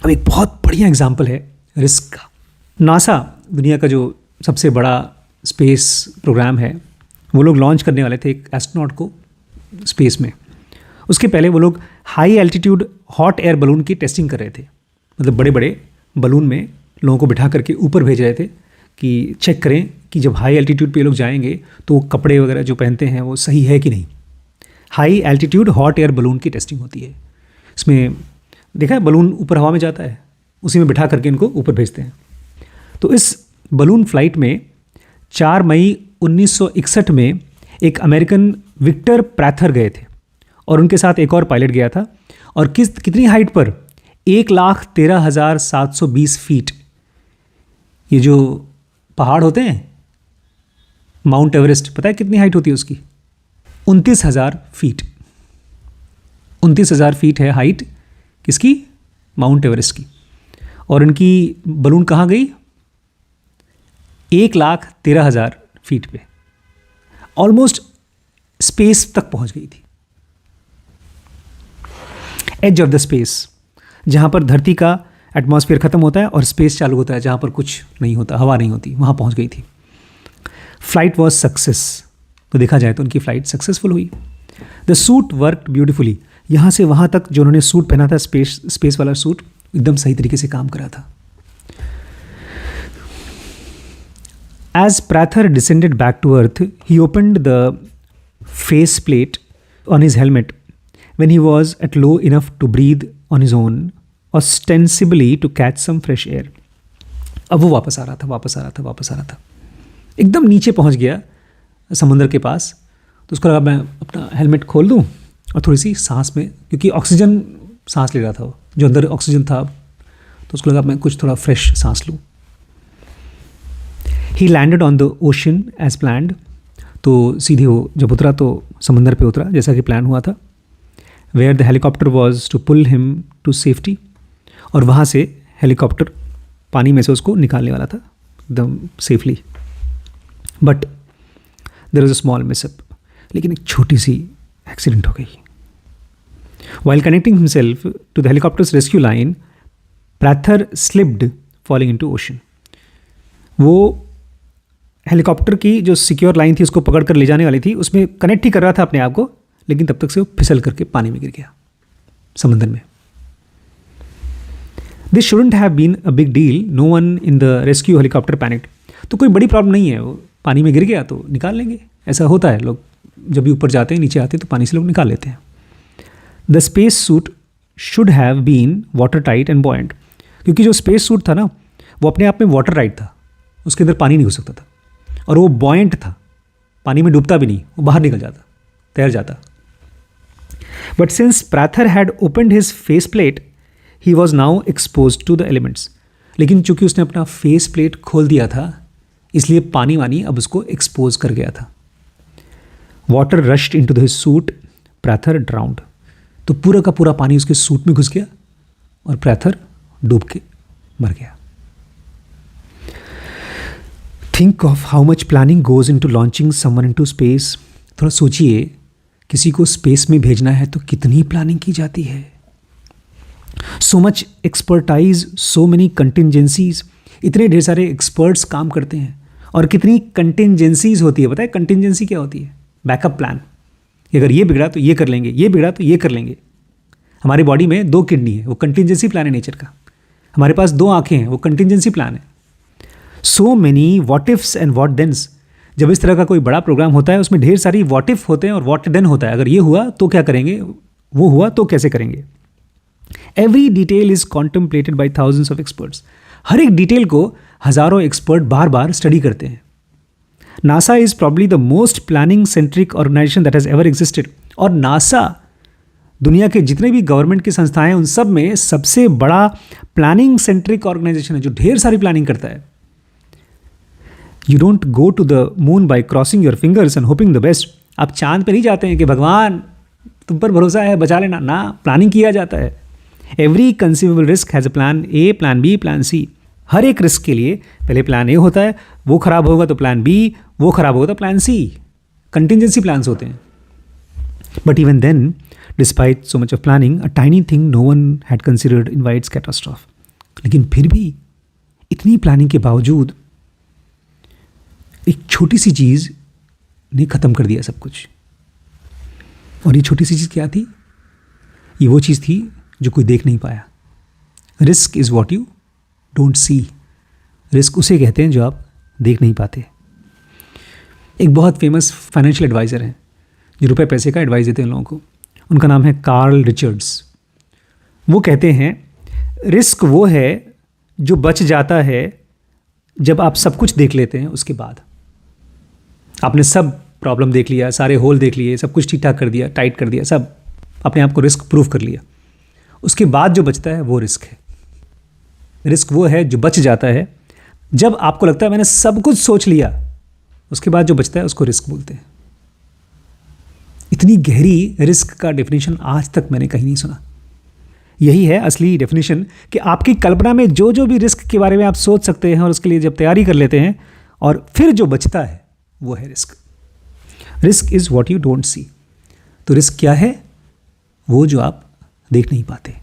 अब एक बहुत बढ़िया एग्जाम्पल है रिस्क का। नासा दुनिया का जो सबसे बड़ा स्पेस प्रोग्राम है, वो लोग लॉन्च करने वाले थे एक एस्ट्रोनॉट को स्पेस में। उसके पहले वो लोग high altitude hot air balloon की टेस्टिंग कर रहे थे। मतलब बड़े बड़े बलून में लोगों को बिठा करके ऊपर भेज रहे थे कि चेक करें कि जब हाई एल्टीट्यूड पे ये लोग जाएंगे तो कपड़े वगैरह जो पहनते हैं वो सही है कि नहीं। High altitude hot air balloon की टेस्टिंग होती है। इसमें देखा है बलून ऊपर हवा में जाता है, उसी में बिठा करके इनको ऊपर भेजते हैं। तो इस बलून फ्लाइट में 4 मई 1961 में एक अमेरिकन विक्टर प्रैथर गए थे और उनके साथ एक और पायलट गया था। और कितनी हाइट पर? 1,13,720 फीट। ये जो पहाड़ होते हैं माउंट एवरेस्ट, पता है कितनी हाइट होती है उसकी? 29,000 फीट। 29,000 फीट है हाइट किसकी? माउंट एवरेस्ट की। और इनकी बलून कहाँ गई? 1,13,000 फीट पे, ऑलमोस्ट स्पेस तक पहुंच गई थी। एज ऑफ द स्पेस, जहाँ पर धरती का एटमॉस्फेयर ख़त्म होता है और स्पेस चालू होता है, जहाँ पर कुछ नहीं होता, हवा नहीं होती, वहाँ पहुँच गई थी। Flight was success. तो देखा जाए तो उनकी फ़्लाइट सक्सेसफुल हुई। The suit worked beautifully. यहाँ से वहाँ तक जो उन्होंने सूट पहना था, स्पेस वाला सूट, एकदम सही तरीके से काम करा था। As Prather descended back to Earth, he opened the face plate on his helmet when he was at low enough to breathe on his own, ostensibly to catch some fresh air. अब वो वापस आ रहा था, एकदम नीचे पहुंच गया समुद्र के पास। तो उसको लगा मैं अपना हेलमेट खोल दूं और थोड़ी सी सांस में, क्योंकि ऑक्सीजन सांस ले रहा था वो, जो अंदर ऑक्सीजन था, तो उसको लगा मैं कुछ थोड़ा फ्रेश सांस लूँ। He landed on the ocean as planned. तो सीधे वो जब उतरा तो समंदर पे उतरा जैसा कि प्लान हुआ था। Where the helicopter was to pull him to safety. और वहाँ से हेलीकॉप्टर पानी में से उसको निकालने वाला था एकदम safely. But there is a small mishap. लेकिन एक छोटी सी एक्सीडेंट हो गई। While connecting himself to the helicopter's rescue line, Prather slipped falling into ocean. वो हेलीकॉप्टर की जो सिक्योर लाइन थी उसको पकड़ कर ले जाने वाली थी, उसमें कनेक्ट ही कर रहा था अपने आप को, लेकिन तब तक से वो फिसल करके पानी में गिर गया समंदर में। This shouldn't have been a big deal. No one in the rescue helicopter panicked. तो कोई बड़ी प्रॉब्लम नहीं है, वो पानी में गिर गया तो निकाल लेंगे। ऐसा होता है, लोग जब भी ऊपर जाते हैं नीचे आते हैं तो पानी से लोग निकाल लेते हैं। The space suit should have been watertight and buoyant. क्योंकि जो स्पेस सूट था ना, वो अपने आप में वाटर टाइट था, उसके अंदर पानी नहीं घुस सकता था। और वो बॉयंट था, पानी में डूबता भी नहीं, वो बाहर निकल जाता, तैर जाता। But since Prather had opened his face plate, he was now expose to the elements. लेकिन चूंकि उसने अपना फेस प्लेट खोल दिया था, इसलिए पानी वानी अब उसको एक्सपोज कर गया था। Water rushed into his suit, Prather drowned. तो पूरा का पूरा पानी उसके सूट में घुस गया और प्रैथर डूब के मर गया। Think of how much planning goes into launching someone into space. थोड़ा सोचिए, किसी को स्पेस में भेजना है तो कितनी प्लानिंग की जाती है। So much expertise, so many contingencies. इतने ढेर सारे एक्सपर्ट्स काम करते हैं और कितनी कंटिंजेंसीज होती है। पता है कंटिंजेंसी क्या होती है? Backup plan. अगर ये बिगड़ा तो ये कर लेंगे, ये बिगड़ा तो ये कर लेंगे। हमारी बॉडी में 2 किडनी है, वो कंटिंजेंसी प्लान है नेचर का। हमारे पास 2 आँखें हैं, वो कंटिंजेंसी प्लान है। So many what ifs and what thence. जब इस तरह का कोई बड़ा प्रोग्राम होता है, उसमें ढेर सारी वॉट इफ होते हैं और वॉट देन होता है। अगर ये हुआ तो क्या करेंगे, वो हुआ तो कैसे करेंगे। Every detail is contemplated by thousands of experts. हर एक डिटेल को हज़ारों एक्सपर्ट बार बार स्टडी करते हैं। NASA is probably the most planning centric organisation that has ever existed. और नासा दुनिया के जितने भी गवर्नमेंट की संस्थाएं हैं उन सब में सबसे बड़ा प्लानिंग सेंट्रिक ऑर्गेनाइजेशन है, जो ढेर सारी प्लानिंग करता है। You don't go to the moon by crossing your fingers and hoping the best. आप चांद पे नहीं जाते हैं कि भगवान तुम पर भरोसा है बचा लेना, ना, प्लानिंग किया जाता है। Every conceivable risk has a plan A, plan B, plan C. हर एक रिस्क के लिए पहले प्लान ए होता है, वो खराब होगा तो प्लान बी, वो खराब होगा तो प्लान सी। कंटिंजेंसी प्लान्स होते हैं। But even then, despite so much of planning, a tiny thing no one had considered invites catastrophe. लेकिन फिर भी इतनी प्लानिंग के बावजूद एक छोटी सी चीज़ ने ख़त्म कर दिया सब कुछ। और ये छोटी सी चीज़ क्या थी? ये वो चीज़ थी जो कोई देख नहीं पाया। Risk is what you don't see. Risk उसे कहते हैं जो आप देख नहीं पाते। एक बहुत फेमस फाइनेंशियल एडवाइज़र हैं जो रुपए पैसे का एडवाइस देते हैं लोगों को, उनका नाम है कार्ल रिचर्ड्स। वो कहते हैं रिस्क वो है जो बच जाता है जब आप सब कुछ देख लेते हैं। उसके बाद आपने सब प्रॉब्लम देख लिया, सारे होल देख लिए, सब कुछ ठीक ठाक कर दिया, टाइट कर दिया, सब अपने आप को रिस्क प्रूफ कर लिया। उसके बाद जो बचता है वो रिस्क है। रिस्क वो है जो बच जाता है जब आपको लगता है मैंने सब कुछ सोच लिया, उसके बाद जो बचता है उसको रिस्क बोलते हैं। इतनी गहरी रिस्क का डेफिनेशन आज तक मैंने कहीं नहीं सुना। यही है असली डेफिनेशन कि आपकी कल्पना में जो जो भी रिस्क के बारे में आप सोच सकते हैं और उसके लिए जब तैयारी कर लेते हैं और फिर जो बचता है वो है risk. Risk is what you don't see. तो रिस्क क्या है? वो जो आप देख नहीं पाते।